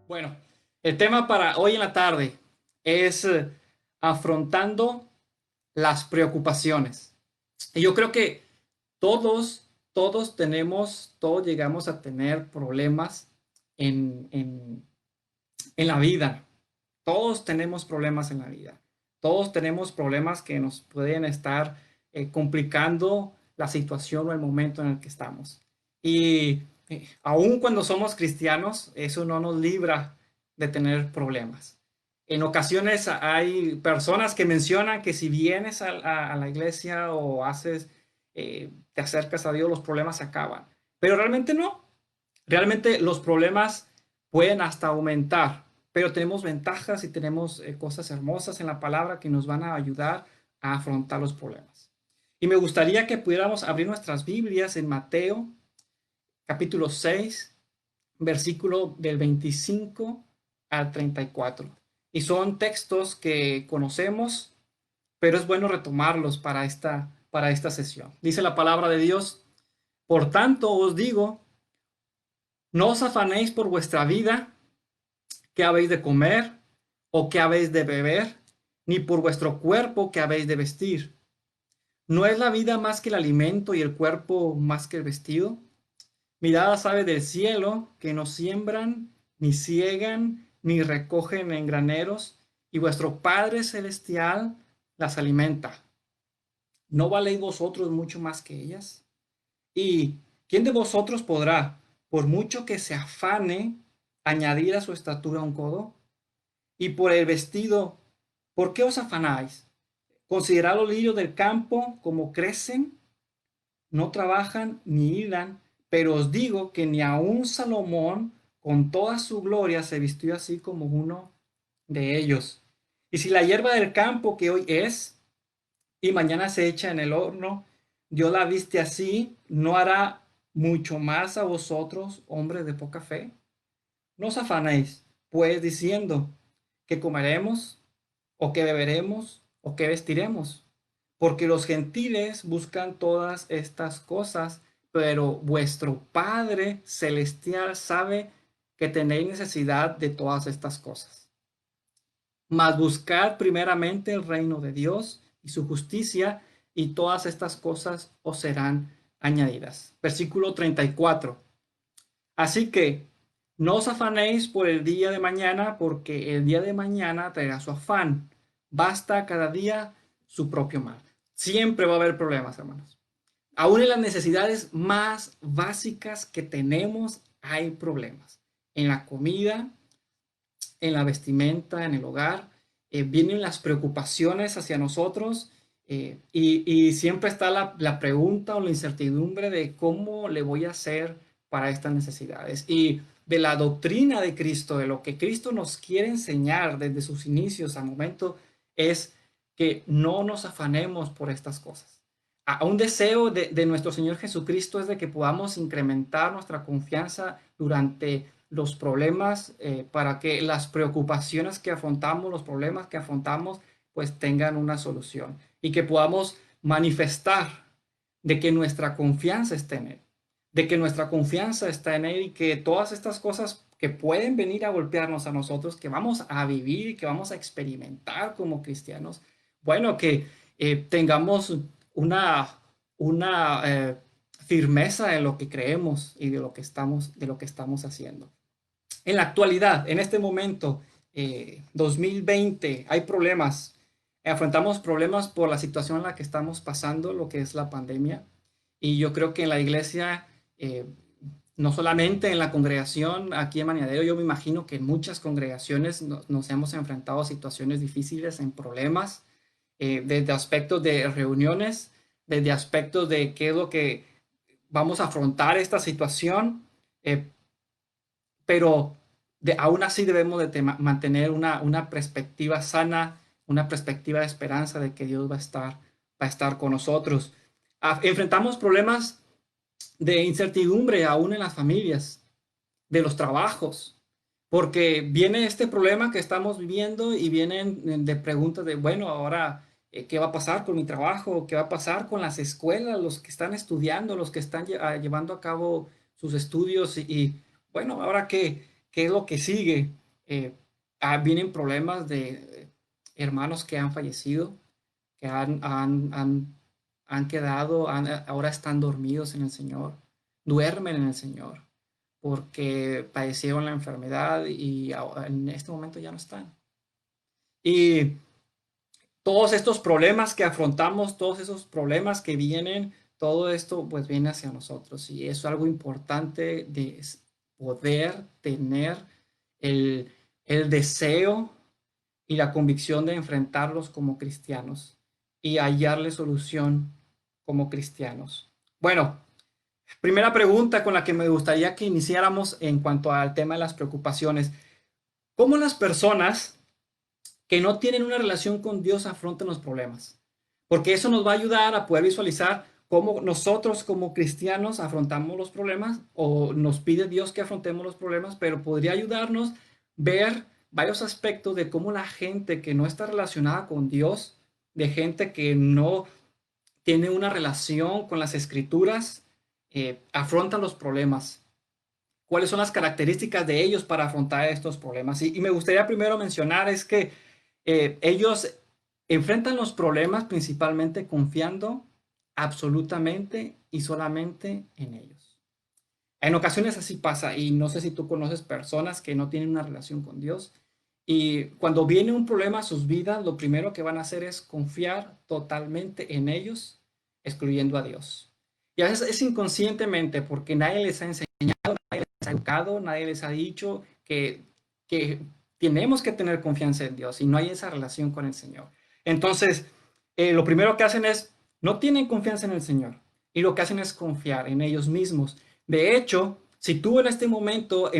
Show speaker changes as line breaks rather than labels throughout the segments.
Bueno, el tema para hoy en la tarde es afrontando las preocupaciones. Y yo creo que todos llegamos a tener problemas en la vida. Todos tenemos problemas en la vida. Todos tenemos problemas que nos pueden estar complicando la situación o el momento en el que estamos. Y aun cuando somos cristianos, eso no nos libra de tener problemas. En ocasiones hay personas que mencionan que si vienes a la iglesia o te acercas a Dios, los problemas se acaban. Pero realmente no. Realmente los problemas pueden hasta aumentar, pero tenemos ventajas y tenemos cosas hermosas en la palabra que nos van a ayudar a afrontar los problemas. Y me gustaría que pudiéramos abrir nuestras Biblias en Mateo capítulo 6, versículo del 25 al 34. Y son textos que conocemos, pero es bueno retomarlos para esta sesión. Dice la palabra de Dios: por tanto os digo, no os afanéis por vuestra vida, qué habéis de comer o qué habéis de beber, ni por vuestro cuerpo qué habéis de vestir. ¿No es la vida más que el alimento y el cuerpo más que el vestido? Mirad las aves del cielo, que no siembran, ni ciegan, ni recogen en graneros, y vuestro Padre Celestial las alimenta. ¿No valéis vosotros mucho más que ellas? ¿Y quién de vosotros podrá, por mucho que se afane, añadir a su estatura un codo? Y por el vestido, ¿por qué os afanáis? Considerad los lirios del campo, como crecen, no trabajan ni hilan, pero os digo que ni aun Salomón, con toda su gloria, se vistió así como uno de ellos. Y si la hierba del campo que hoy es y mañana se echa en el horno, Dios la viste así, ¿no hará mucho más a vosotros, hombres de poca fe? No os afanéis, pues, diciendo que comeremos, o que beberemos, o que vestiremos, porque los gentiles buscan todas estas cosas, pero vuestro Padre Celestial sabe que tenéis necesidad de todas estas cosas. Mas buscad primeramente el reino de Dios y su justicia, y todas estas cosas os serán añadidas. Versículo 34. Así que no os afanéis por el día de mañana, porque el día de mañana traerá su afán. Basta cada día su propio mal. Siempre va a haber problemas, hermanos. Aún en las necesidades más básicas que tenemos hay problemas. En la comida, en la vestimenta, en el hogar, vienen las preocupaciones hacia nosotros, y siempre está la pregunta o la incertidumbre de cómo le voy a hacer para estas necesidades. Y de la doctrina de Cristo, de lo que Cristo nos quiere enseñar desde sus inicios al momento, es que no nos afanemos por estas cosas. Un deseo de nuestro Señor Jesucristo es de que podamos incrementar nuestra confianza durante los problemas, para que las preocupaciones que afrontamos, los problemas que afrontamos, pues tengan una solución y que podamos manifestar de que nuestra confianza está en Él, de que nuestra confianza está en Él y que todas estas cosas que pueden venir a golpearnos a nosotros, que vamos a vivir, que vamos a experimentar como cristianos, bueno, que tengamos una, una firmeza en lo que creemos y de lo que estamos haciendo. En la actualidad, en este momento, 2020, hay problemas. Afrontamos problemas por la situación en la que estamos pasando, lo que es la pandemia. Y yo creo que en la iglesia, no solamente en la congregación aquí en Maniadero, yo me imagino que en muchas congregaciones nos hemos enfrentado a situaciones difíciles, en problemas, desde aspectos de reuniones, desde aspectos de qué es lo que vamos a afrontar esta situación. Pero aún así debemos de mantener una perspectiva sana, una perspectiva de esperanza de que Dios va a estar con nosotros. Enfrentamos problemas de incertidumbre aún en las familias, de los trabajos, porque viene este problema que estamos viviendo y vienen de preguntas de, bueno, ahora, ¿qué va a pasar con mi trabajo? ¿Qué va a pasar con las escuelas, los que están estudiando, los que están llevando a cabo sus estudios? Bueno, ahora qué. ¿qué es lo que sigue? Vienen problemas de hermanos que han fallecido, que han quedado, ahora están dormidos en el Señor, duermen en el Señor, porque padecieron la enfermedad y en este momento ya no están. Y todos estos problemas que afrontamos, todos esos problemas que vienen, todo esto pues viene hacia nosotros y es algo importante de poder tener el, el deseo y la convicción de enfrentarlos como cristianos y hallarle solución como cristianos. Bueno, primera pregunta con la que me gustaría que iniciáramos en cuanto al tema de las preocupaciones. ¿Cómo las personas que no tienen una relación con Dios afrontan los problemas? Porque eso nos va a ayudar a poder visualizar cómo nosotros como cristianos afrontamos los problemas o nos pide Dios que afrontemos los problemas, pero podría ayudarnos ver varios aspectos de cómo la gente que no está relacionada con Dios, de gente que no tiene una relación con las escrituras, afronta los problemas. ¿Cuáles son las características de ellos para afrontar estos problemas? Y me gustaría primero mencionar es que ellos enfrentan los problemas principalmente confiando absolutamente y solamente en ellos. En ocasiones así pasa y no sé si tú conoces personas que no tienen una relación con Dios y cuando viene un problema a sus vidas, lo primero que van a hacer es confiar totalmente en ellos, excluyendo a Dios. Y a veces es inconscientemente porque nadie les ha enseñado, nadie les ha educado, nadie les ha dicho que tenemos que tener confianza en Dios y no hay esa relación con el Señor. Entonces, lo primero que hacen es, no tienen confianza en el Señor y lo que hacen es confiar en ellos mismos. De hecho, si tú en este momento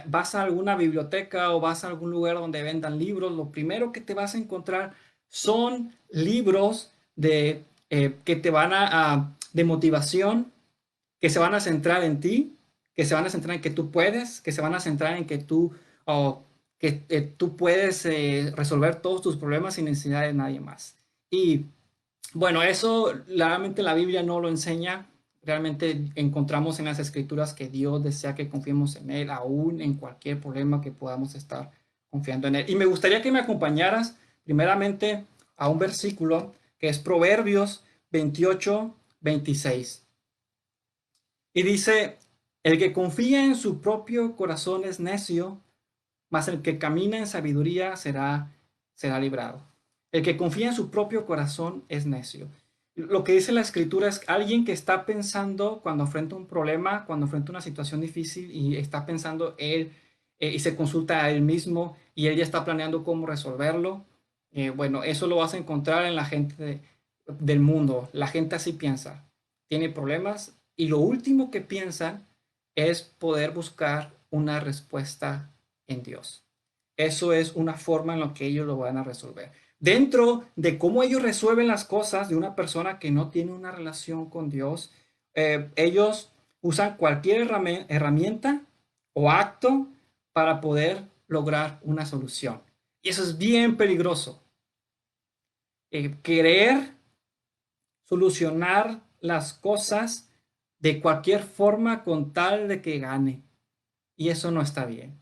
vas a alguna biblioteca o vas a algún lugar donde vendan libros, lo primero que te vas a encontrar son libros que te van de motivación, que se van a centrar en ti, que se van a centrar en que tú puedes, que se van a centrar en que oh, tú puedes resolver todos tus problemas sin necesidad de nadie más. Y bueno, eso realmente la Biblia no lo enseña. Realmente encontramos en las escrituras que Dios desea que confiemos en Él, aún en cualquier problema que podamos estar confiando en Él. Y me gustaría que me acompañaras primeramente a un versículo que es Proverbios 28-26. Y dice, el que confía en su propio corazón es necio, mas el que camina en sabiduría será librado. El que confía en su propio corazón es necio. Lo que dice la escritura es alguien que está pensando cuando enfrenta un problema, cuando enfrenta una situación difícil y está pensando él y se consulta a él mismo y él ya está planeando cómo resolverlo. Bueno, eso lo vas a encontrar en la gente del mundo. La gente así piensa, tiene problemas y lo último que piensan es poder buscar una respuesta en Dios. Eso es una forma en la que ellos lo van a resolver. Dentro de cómo ellos resuelven las cosas de una persona que no tiene una relación con Dios, ellos usan cualquier herramienta o acto para poder lograr una solución. Y eso es bien peligroso. Querer solucionar las cosas de cualquier forma con tal de que gane. Y eso no está bien.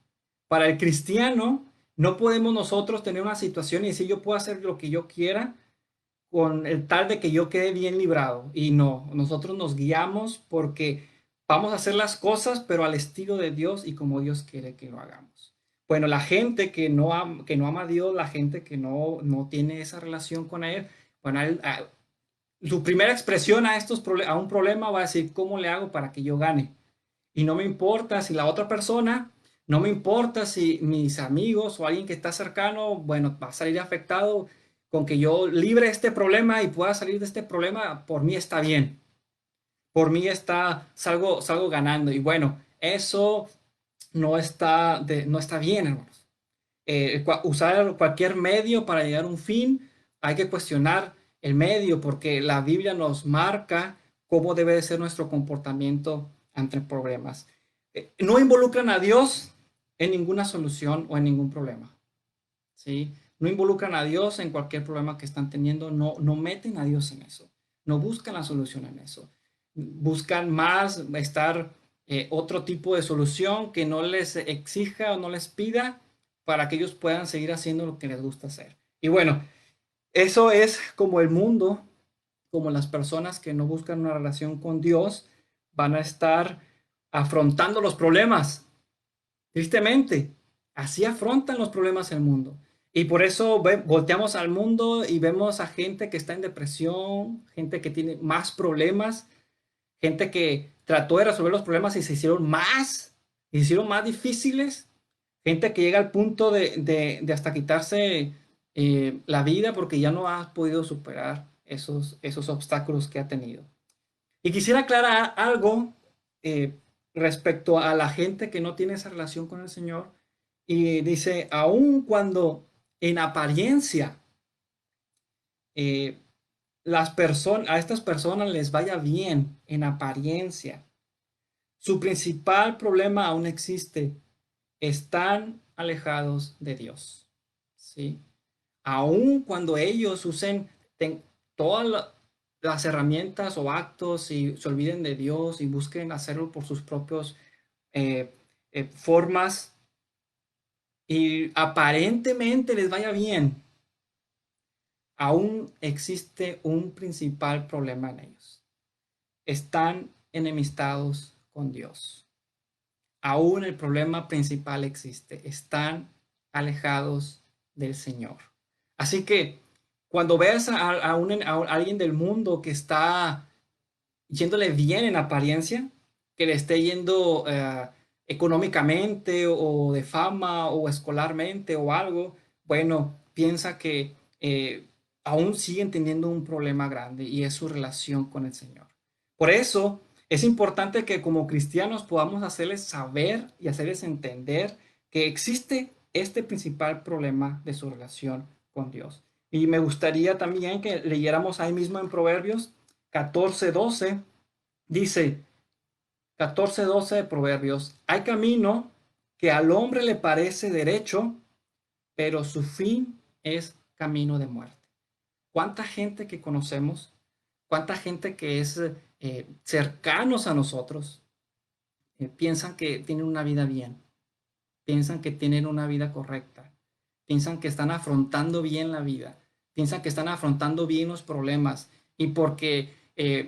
Para el cristiano, no podemos nosotros tener una situación y decir yo puedo hacer lo que yo quiera con el tal de que yo quede bien librado. Y no, nosotros nos guiamos porque vamos a hacer las cosas, pero al estilo de Dios y como Dios quiere que lo hagamos. Bueno, la gente que no ama a Dios, la gente que no tiene esa relación con Él, bueno, su primera expresión a un problema va a decir, ¿cómo le hago para que yo gane? Y no me importa si la otra persona, no me importa si mis amigos o alguien que está cercano, bueno, va a salir afectado con que yo libre este problema y pueda salir de este problema, por mí está bien. Por mí salgo ganando. Y bueno, eso no está bien, hermanos. Usar cualquier medio para llegar a un fin, hay que cuestionar el medio porque la Biblia nos marca cómo debe de ser nuestro comportamiento ante problemas. No involucran a Dios en ninguna solución o en ningún problema, ¿sí? No involucran a Dios en cualquier problema que están teniendo, no meten a Dios en eso, no buscan la solución en eso. Buscan más estar otro tipo de solución que no les exija o no les pida para que ellos puedan seguir haciendo lo que les gusta hacer. Y bueno, eso es como el mundo, como las personas que no buscan una relación con Dios van a estar afrontando los problemas. Tristemente, así afrontan los problemas el mundo. Y por eso volteamos al mundo y vemos a gente que está en depresión, gente que tiene más problemas, gente que trató de resolver los problemas y se hicieron más difíciles, gente que llega al punto de hasta quitarse la vida porque ya no ha podido superar esos obstáculos que ha tenido. Y quisiera aclarar algo eh, respecto a la gente que no tiene esa relación con el Señor. Y dice, aun cuando en apariencia eh, a estas personas les vaya bien en apariencia, su principal problema aún existe. Están alejados de Dios. ¿Sí? Aun cuando ellos usen todas las herramientas o actos y se olviden de Dios y busquen hacerlo por sus propios eh, formas y aparentemente les vaya bien, aún existe un principal problema en ellos. Están enemistados con Dios. Aún el problema principal existe. Están alejados del Señor. Así que cuando veas a alguien del mundo que está yéndole bien en apariencia, que le esté yendo económicamente o de fama o escolarmente o algo, bueno, piensa que aún siguen teniendo un problema grande y es su relación con el Señor. Por eso es importante que como cristianos podamos hacerles saber y hacerles entender que existe este principal problema de su relación con Dios. Y me gustaría también que leyéramos ahí mismo en Proverbios 14:12 dice, 14:12 de Proverbios, hay camino que al hombre le parece derecho, pero su fin es camino de muerte. ¿Cuánta gente que conocemos, cuánta gente que es cercanos a nosotros, piensan que tienen una vida bien, piensan que tienen una vida correcta, piensan que están afrontando bien la vida, piensan que están afrontando bien los problemas y porque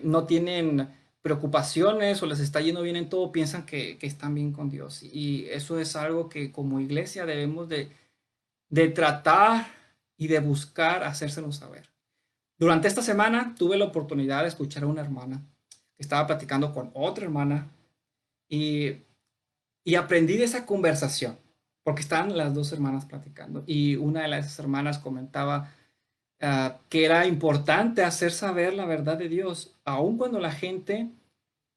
no tienen preocupaciones o les está yendo bien en todo, piensan que están bien con Dios. Y eso es algo que como iglesia debemos de tratar y de buscar hacérselo saber. Durante esta semana tuve la oportunidad de escuchar a una hermana que estaba platicando con otra hermana y aprendí de esa conversación, porque están las dos hermanas platicando y una de las hermanas comentaba que era importante hacer saber la verdad de Dios, aun cuando la gente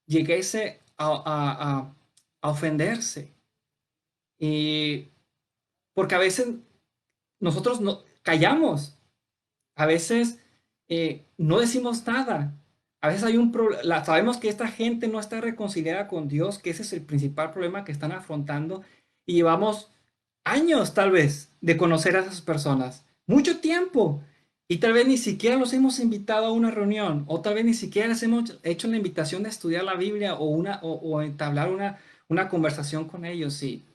llegase a ofenderse. Y porque a veces nosotros no, callamos, a veces no decimos nada. A veces hay un problema, sabemos que esta gente no está reconciliada con Dios, que ese es el principal problema que están afrontando y llevamos años tal vez de conocer a esas personas, mucho tiempo y tal vez ni siquiera los hemos invitado a una reunión o tal vez ni siquiera les hemos hecho la invitación de estudiar la Biblia o entablar una conversación con ellos y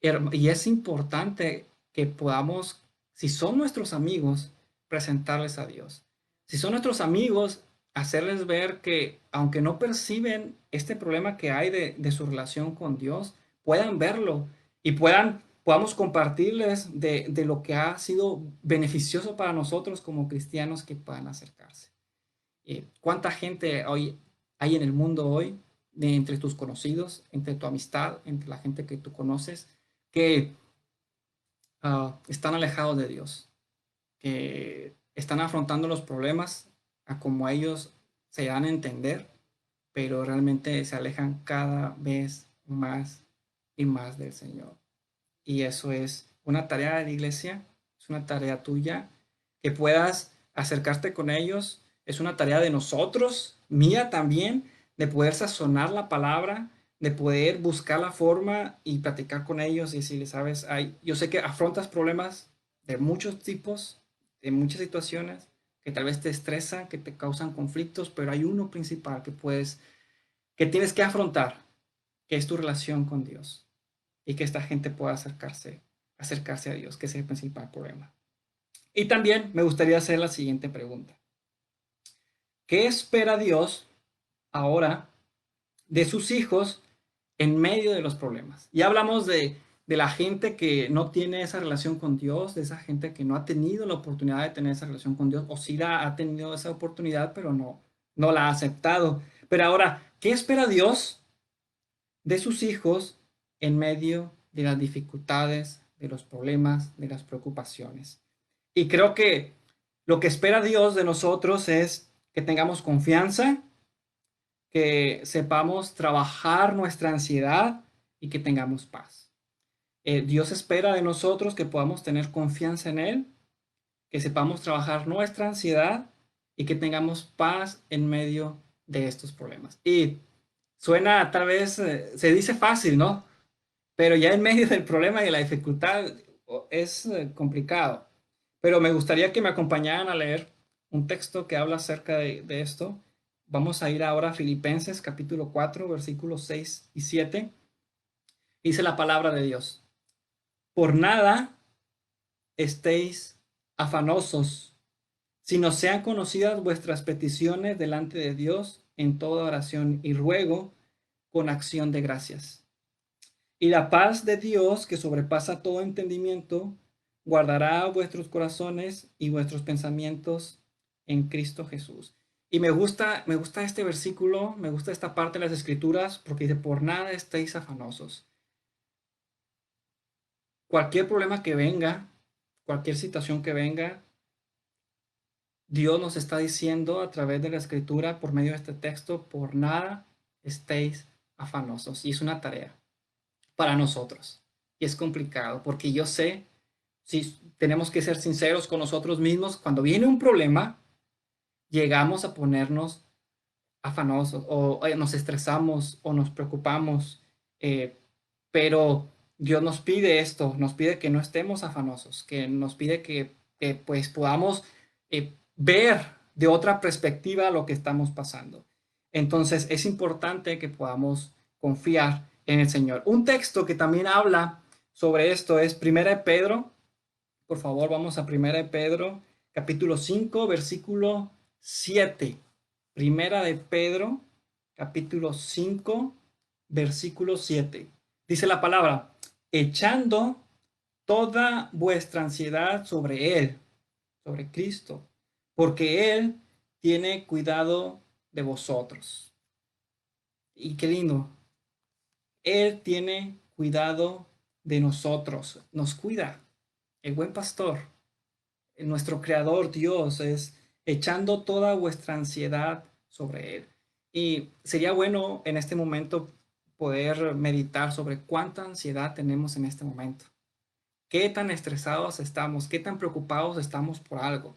es importante que podamos, si son nuestros amigos, presentarles a Dios. Si son nuestros amigos, hacerles ver que aunque no perciben este problema que hay de su relación con Dios, puedan verlo y podamos compartirles de lo que ha sido beneficioso para nosotros como cristianos que puedan acercarse. ¿Cuánta gente hoy hay en el mundo hoy, entre tus conocidos, entre tu amistad, entre la gente que tú conoces, que están alejados de Dios, que están afrontando los problemas a como ellos se dan a entender, pero realmente se alejan cada vez más y más del Señor? Y eso es una tarea de la iglesia, es una tarea tuya, que puedas acercarte con ellos, es una tarea de nosotros, mía también, de poder sazonar la palabra, de poder buscar la forma y platicar con ellos y decirles, sabes, yo sé que afrontas problemas de muchos tipos, de muchas situaciones, que tal vez te estresan, que te causan conflictos, pero hay uno principal que tienes que afrontar, que es tu relación con Dios y que esta gente pueda acercarse a Dios, que es el principal problema. Y también me gustaría hacer la siguiente pregunta. ¿Qué espera Dios ahora de sus hijos en medio de los problemas? Ya hablamos de la gente que no tiene esa relación con Dios, de esa gente que no ha tenido la oportunidad de tener esa relación con Dios, o sí la ha tenido esa oportunidad, pero no la ha aceptado. Pero ahora, ¿qué espera Dios de sus hijos en medio de las dificultades, de los problemas, de las preocupaciones? Y creo que lo que espera Dios de nosotros es que tengamos confianza, que sepamos trabajar nuestra ansiedad y que tengamos paz. Dios espera de nosotros que podamos tener confianza en Él, que sepamos trabajar nuestra ansiedad y que tengamos paz en medio de estos problemas. Y suena tal vez, se dice fácil, ¿no? Pero ya en medio del problema y de la dificultad es complicado. Pero me gustaría que me acompañaran a leer un texto que habla acerca de esto. Vamos a ir ahora a Filipenses capítulo 4, versículos 6 y 7. Dice la palabra de Dios: por nada estéis afanosos, sino sean conocidas vuestras peticiones delante de Dios en toda oración y ruego con acción de gracias. Y la paz de Dios, que sobrepasa todo entendimiento, guardará vuestros corazones y vuestros pensamientos en Cristo Jesús. Y me gusta este versículo, me gusta esta parte de las Escrituras, porque dice, por nada estéis afanosos. Cualquier problema que venga, cualquier situación que venga, Dios nos está diciendo a través de la Escritura, por medio de este texto, por nada estéis afanosos. Y es una tarea para nosotros. Y es complicado porque yo sé, si tenemos que ser sinceros con nosotros mismos, cuando viene un problema, llegamos a ponernos afanosos o nos estresamos o nos preocupamos, pero Dios nos pide esto, nos pide que no estemos afanosos, que nos pide que pues podamos ver de otra perspectiva lo que estamos pasando. Entonces es importante que podamos confiar en el Señor. Un texto que también habla sobre esto es Primera de Pedro. Por favor, vamos a Primera de Pedro, capítulo 5, versículo 7. Primera de Pedro, capítulo 5, versículo 7. Dice la palabra, echando toda vuestra ansiedad sobre Él, sobre Cristo, porque Él tiene cuidado de vosotros. Y qué lindo. Él tiene cuidado de nosotros, nos cuida. El buen pastor, nuestro creador Dios, es echando toda vuestra ansiedad sobre Él. Y sería bueno en este momento poder meditar sobre cuánta ansiedad tenemos en este momento. ¿Qué tan estresados estamos? ¿Qué tan preocupados estamos por algo?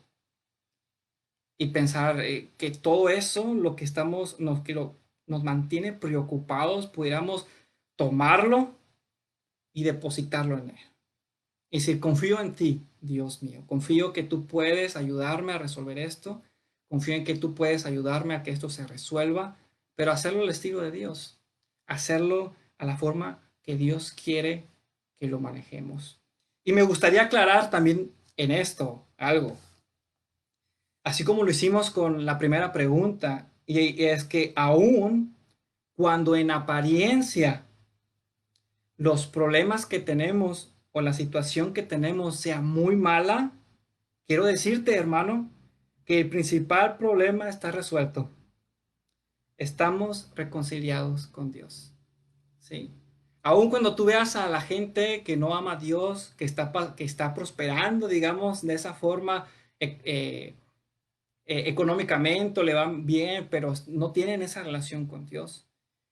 Y pensar que todo eso, lo que estamos, nos mantiene preocupados, pudiéramos tomarlo y depositarlo en Él. Y si confío en ti, Dios mío, confío que tú puedes ayudarme a resolver esto, confío en que tú puedes ayudarme a que esto se resuelva, pero hacerlo al estilo de Dios, hacerlo a la forma que Dios quiere que lo manejemos. Y me gustaría aclarar también en esto algo, así como lo hicimos con la primera pregunta, y es que aún cuando en apariencia los problemas que tenemos o la situación que tenemos sea muy mala, quiero decirte, hermano, que el principal problema está resuelto. Estamos reconciliados con Dios. Sí. Aun cuando tú veas a la gente que no ama a Dios, que está prosperando, digamos, de esa forma, económicamente, le van bien, pero no tienen esa relación con Dios.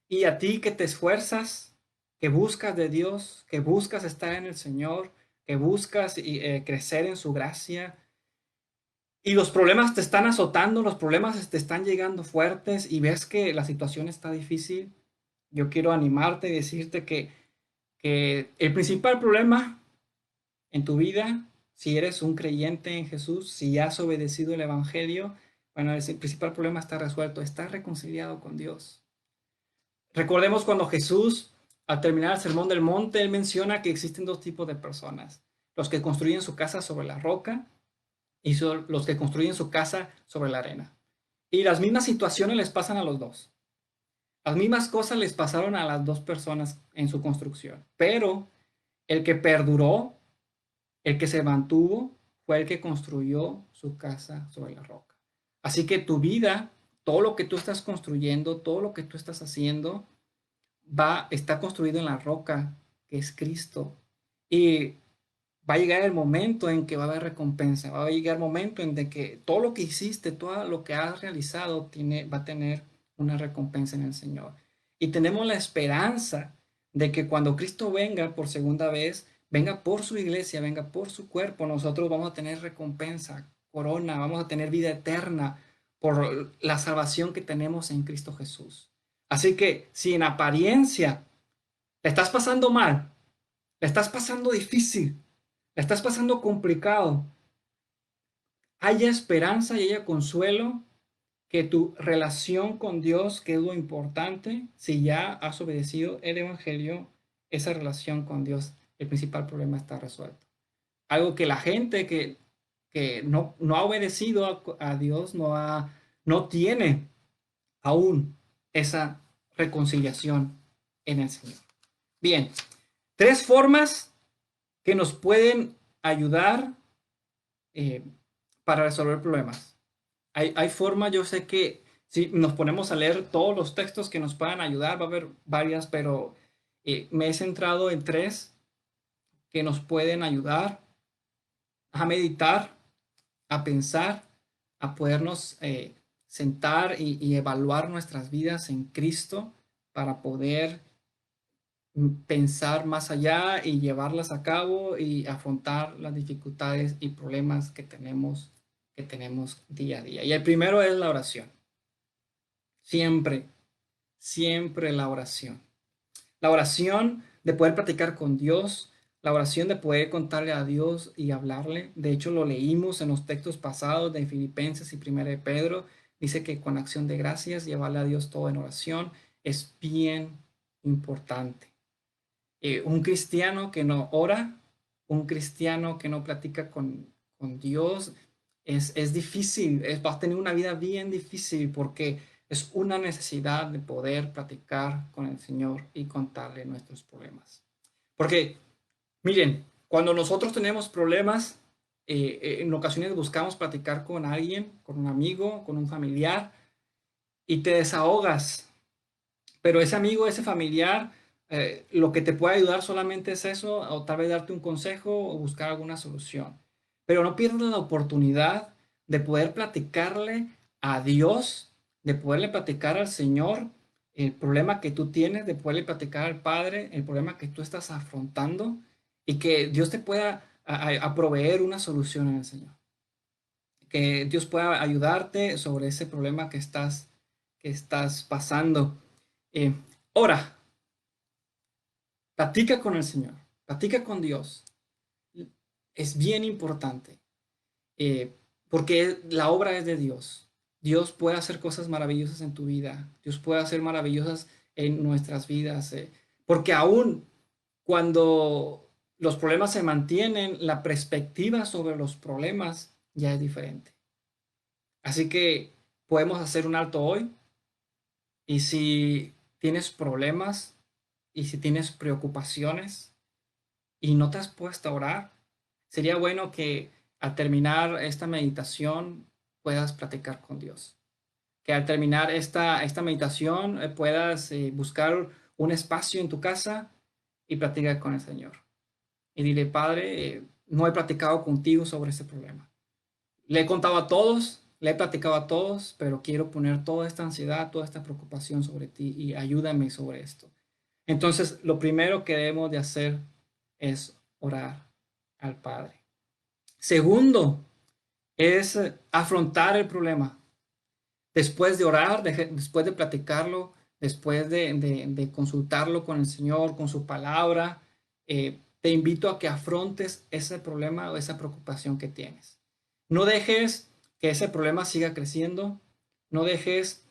Y a ti que te esfuerzas, que buscas de Dios, que buscas estar en el Señor, que buscas crecer en su gracia, y los problemas te están azotando, los problemas te están llegando fuertes y ves que la situación está difícil, yo quiero animarte y decirte que el principal problema en tu vida, si eres un creyente en Jesús, si has obedecido el Evangelio, bueno, el principal problema está resuelto, estás reconciliado con Dios. Recordemos cuando Jesús Al terminar el Sermón del Monte, él menciona que existen dos tipos de personas: los que construyen su casa sobre la roca y son los que construyen su casa sobre la arena. Y las mismas situaciones les pasan a los dos. Las mismas cosas les pasaron a las dos personas en su construcción. Pero el que perduró, el que se mantuvo, fue el que construyó su casa sobre la roca. Así que tu vida, todo lo que tú estás construyendo, todo lo que tú estás haciendo, está construido en la roca que es Cristo. Y va a llegar el momento en que va a haber recompensa, va a llegar el momento en que todo lo que hiciste, todo lo que has realizado va a tener una recompensa en el Señor. Y tenemos la esperanza de que cuando Cristo venga por segunda vez, venga por su iglesia, venga por su cuerpo, nosotros vamos a tener recompensa, corona, vamos a tener vida eterna por la salvación que tenemos en Cristo Jesús. Así que si en apariencia le estás pasando mal, le estás pasando difícil, la estás pasando complicado, haya esperanza y haya consuelo que tu relación con Dios, que es lo importante, si ya has obedecido el Evangelio, esa relación con Dios, el principal problema está resuelto. Algo que la gente que no ha obedecido a Dios no tiene aún esa reconciliación en el Señor. Bien, tres formas que nos pueden ayudar eh, para resolver problemas. Hay formas, yo sé que si nos ponemos a leer todos los textos que nos puedan ayudar, va a haber varias, pero me he centrado en tres que nos pueden ayudar a meditar, a pensar, a podernos sentar y evaluar nuestras vidas en Cristo para poder pensar más allá y llevarlas a cabo y afrontar las dificultades y problemas que tenemos día a día. Y el primero es la oración. Siempre, siempre la oración. La oración de poder platicar con Dios, la oración de poder contarle a Dios y hablarle. De hecho, lo leímos en los textos pasados de Filipenses y Primera de Pedro. Dice que con acción de gracias, llevarle a Dios todo en oración es bien importante. Un cristiano que no ora, un cristiano que no platica con Dios, es difícil, va a tener una vida bien difícil porque es una necesidad de poder platicar con el Señor y contarle nuestros problemas. Porque, miren, cuando nosotros tenemos problemas, en ocasiones buscamos platicar con alguien, con un amigo, con un familiar, y te desahogas, pero ese amigo, ese familiar, lo que te puede ayudar solamente es eso, o tal vez darte un consejo o buscar alguna solución. Pero no pierdas la oportunidad de poder platicarle a Dios, de poderle platicar al Señor el problema que tú tienes, de poderle platicar al Padre el problema que tú estás afrontando y que Dios te pueda a proveer una solución en el Señor. Que Dios pueda ayudarte sobre ese problema que estás pasando. Eh, Ora, platica con el Señor, platica con Dios. Es bien importante porque la obra es de Dios. Dios puede hacer cosas maravillosas en tu vida. Dios puede hacer maravillosas en nuestras vidas. Porque aún cuando los problemas se mantienen, la perspectiva sobre los problemas ya es diferente. Así que podemos hacer un alto hoy y si tienes problemas y si tienes preocupaciones y no te has puesto a orar, sería bueno que al terminar esta meditación puedas platicar con Dios. Que al terminar esta meditación puedas buscar un espacio en tu casa y platicar con el Señor. Y dile, Padre, no he platicado contigo sobre este problema. Le he contado a todos, le he platicado a todos, pero quiero poner toda esta ansiedad, toda esta preocupación sobre ti y ayúdame sobre esto. Entonces, lo primero que debemos de hacer es orar al Padre. Segundo, es afrontar el problema. Después de orar, después de platicarlo, después de consultarlo con el Señor, con su palabra, te invito a que afrontes ese problema o esa preocupación que tienes. No dejes que ese problema siga creciendo. No dejes,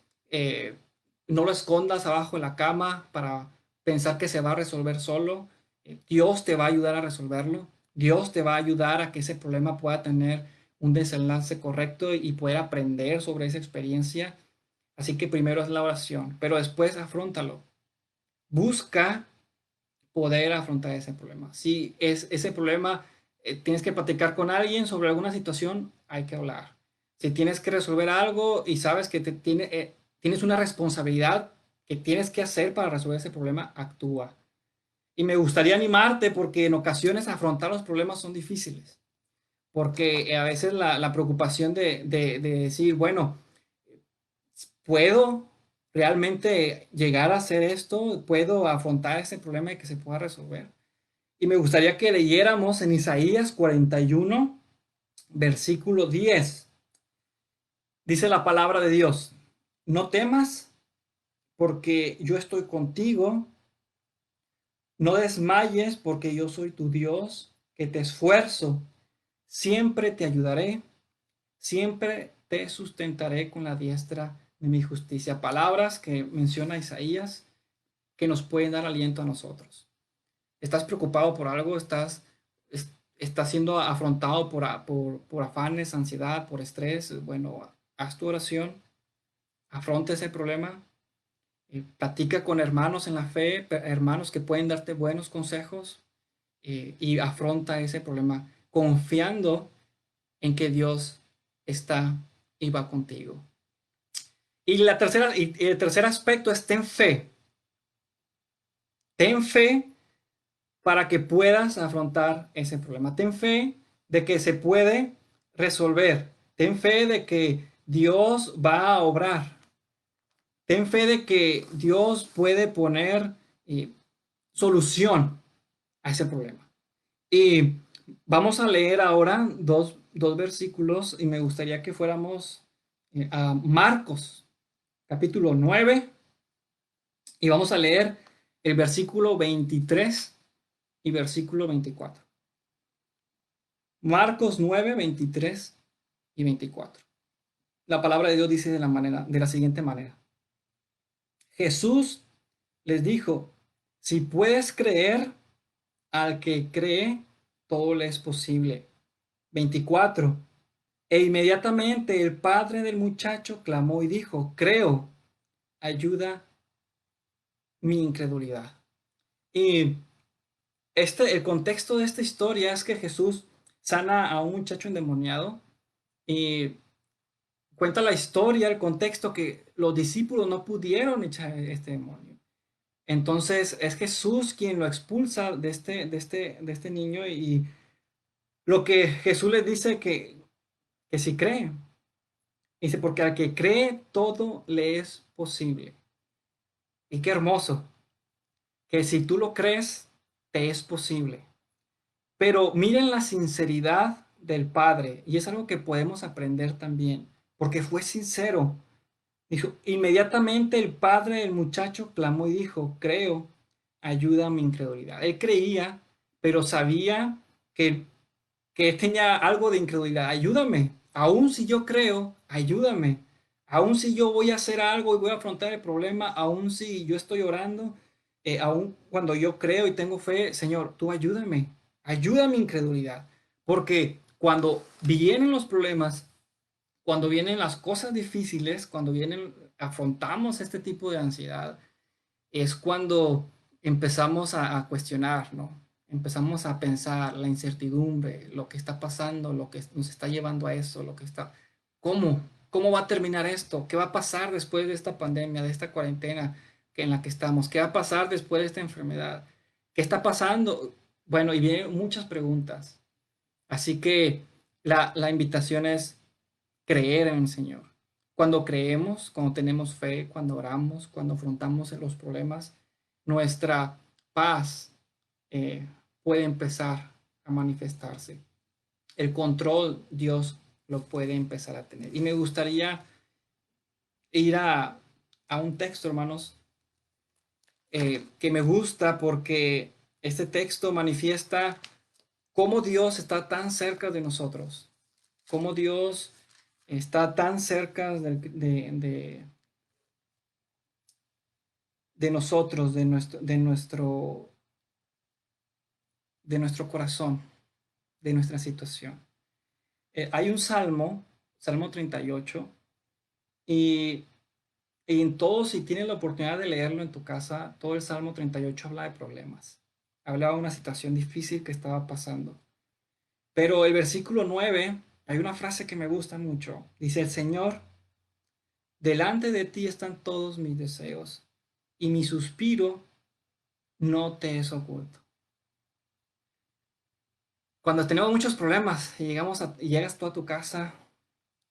no lo escondas abajo de la cama pensar que se va a resolver solo. Dios te va a ayudar a resolverlo. Dios te va a ayudar a que ese problema pueda tener un desenlace correcto y poder aprender sobre esa experiencia. Así que primero es la oración, pero después afróntalo. Busca poder afrontar ese problema. Si es ese problema, tienes que platicar con alguien sobre alguna situación, hay que hablar. Si tienes que resolver algo y sabes que tienes una responsabilidad que tienes que hacer para resolver ese problema, actúa. Y me gustaría animarte porque en ocasiones afrontar los problemas son difíciles. Porque a veces la preocupación de decir, bueno, ¿puedo realmente llegar a hacer esto? ¿Puedo afrontar ese problema y que se pueda resolver? Y me gustaría que leyéramos en Isaías 41, versículo 10. Dice la palabra de Dios, no temas porque yo estoy contigo, no desmayes porque yo soy tu Dios, que te esfuerzo, siempre te ayudaré, siempre te sustentaré con la diestra de mi justicia. Palabras que menciona Isaías que nos pueden dar aliento a nosotros. ¿Estás preocupado por algo? ¿Estás siendo afrontado por afanes, ansiedad, por estrés? Bueno, haz tu oración, afronta ese problema, platica con hermanos en la fe, hermanos que pueden darte buenos consejos, y afronta ese problema confiando en que Dios está y va contigo. Y el tercer aspecto es ten fe. Ten fe para que puedas afrontar ese problema. Ten fe de que se puede resolver. Ten fe de que Dios va a obrar. Ten fe de que Dios puede poner solución a ese problema. Y vamos a leer ahora dos versículos y me gustaría que fuéramos a Marcos, capítulo 9, y vamos a leer el versículo 23 y versículo 24. Marcos 9, 23 y 24. La palabra de Dios dice de la siguiente manera. Jesús les dijo, si puedes creer, al que cree, todo le es posible. 24. E inmediatamente el padre del muchacho clamó y dijo, creo, ayuda mi incredulidad. Y el contexto de esta historia es que Jesús sana a un muchacho endemoniado y cuenta la historia, el contexto que los discípulos no pudieron echar este demonio. Entonces es Jesús quien lo expulsa de este niño y lo que Jesús les dice que si cree. Dice, porque al que cree todo le es posible. Y qué hermoso, que si tú lo crees, te es posible. Pero miren la sinceridad del Padre, y es algo que podemos aprender también, porque fue sincero. Dijo, inmediatamente el padre del muchacho clamó y dijo, creo, ayuda a mi incredulidad. Él creía, pero sabía que, que él tenía algo de incredulidad. Ayúdame, aun si yo creo, ayúdame. Aun si yo voy a hacer algo y voy a afrontar el problema, aun si yo estoy orando, aun cuando yo creo y tengo fe, Señor, tú ayúdame, ayuda a mi incredulidad. Porque cuando vienen los problemas, cuando vienen las cosas difíciles, afrontamos este tipo de ansiedad, es cuando empezamos a cuestionar, ¿no? Empezamos a pensar la incertidumbre, lo que está pasando, lo que nos está llevando a eso, ¿cómo? ¿Cómo va a terminar esto? ¿Qué va a pasar después de esta pandemia, de esta cuarentena en la que estamos? ¿Qué va a pasar después de esta enfermedad? ¿Qué está pasando? Bueno, y vienen muchas preguntas. Así que la invitación es creer en el Señor. Cuando creemos, cuando tenemos fe, cuando oramos, cuando afrontamos los problemas, nuestra paz eh, puede empezar a manifestarse. El control Dios lo puede empezar a tener. Y me gustaría ir a un texto, hermanos, que me gusta porque este texto manifiesta cómo Dios está tan cerca de nosotros, cómo Dios está tan cerca de nosotros, de nuestro corazón, de nuestra situación. Hay un salmo, Salmo 38, y, y en todo, si tienes la oportunidad de leerlo en tu casa, todo el Salmo 38 habla de problemas. Hablaba de una situación difícil que estaba pasando. Pero el versículo 9, hay una frase que me gusta mucho. Dice, el Señor, delante de ti están todos mis deseos, y mi suspiro no te es oculto. Cuando tenemos muchos problemas y y llegas tú a tu casa,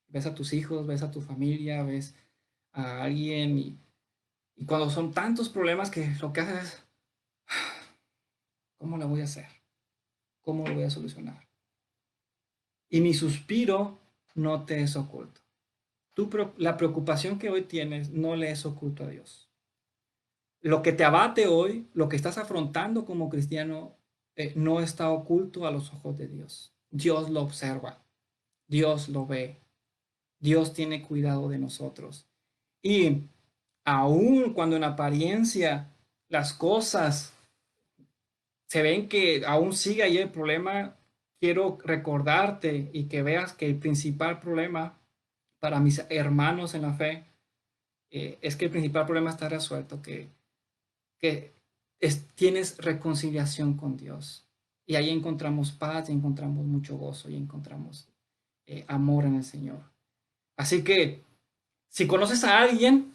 ves a tus hijos, ves a tu familia, ves a alguien, y cuando son tantos problemas que lo que haces es, ¿cómo lo voy a hacer? ¿Cómo lo voy a solucionar? Y mi suspiro no te es oculto. La preocupación que hoy tienes no le es oculto a Dios. Lo que te abate hoy, lo que estás afrontando como cristiano, no está oculto a los ojos de Dios. Dios lo observa, Dios lo ve, Dios tiene cuidado de nosotros. Y aun cuando en apariencia las cosas se ven que aún sigue ahí el problema, quiero recordarte y que veas que el principal problema para mis hermanos en la fe es que el principal problema está resuelto, que tienes reconciliación con Dios. Y ahí encontramos paz, y encontramos mucho gozo, y encontramos amor en el Señor. Así que si conoces a alguien,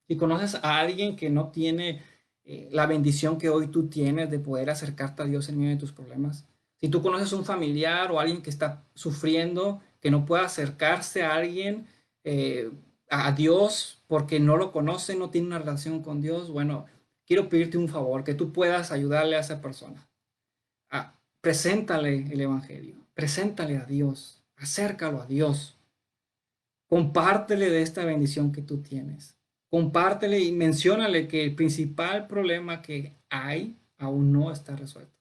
si conoces a alguien que no tiene la bendición que hoy tú tienes de poder acercarte a Dios en medio de tus problemas, si tú conoces un familiar o alguien que está sufriendo, que no puede acercarse a alguien, eh, a Dios, porque no lo conoce, no tiene una relación con Dios, bueno, quiero pedirte un favor, que tú puedas ayudarle a esa persona. Preséntale el Evangelio, preséntale a Dios, acércalo a Dios. Compártele de esta bendición que tú tienes. Compártele y menciónale que el principal problema que hay aún no está resuelto.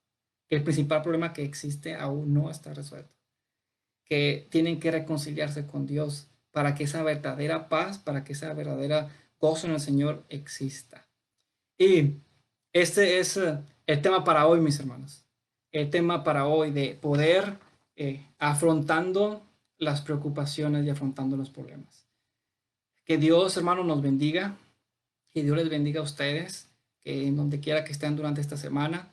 Que el principal problema que existe aún no está resuelto. Que tienen que reconciliarse con Dios para que esa verdadera paz, para que esa verdadera gozo en el Señor exista. Y este es el tema para hoy, mis hermanos. El tema para hoy de poder afrontando las preocupaciones y afrontando los problemas. Que Dios, hermano, nos bendiga. Que Dios les bendiga a ustedes, que en donde quiera que estén durante esta semana,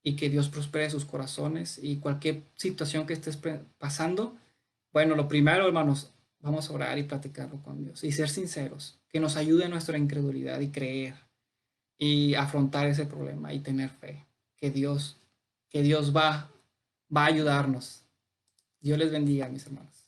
y que Dios prospere sus corazones y cualquier situación que estés pasando. Bueno, lo primero, hermanos, vamos a orar y platicarlo con Dios y ser sinceros, que nos ayude en nuestra incredulidad y creer y afrontar ese problema y tener fe, que Dios va a ayudarnos. Dios les bendiga, mis hermanos.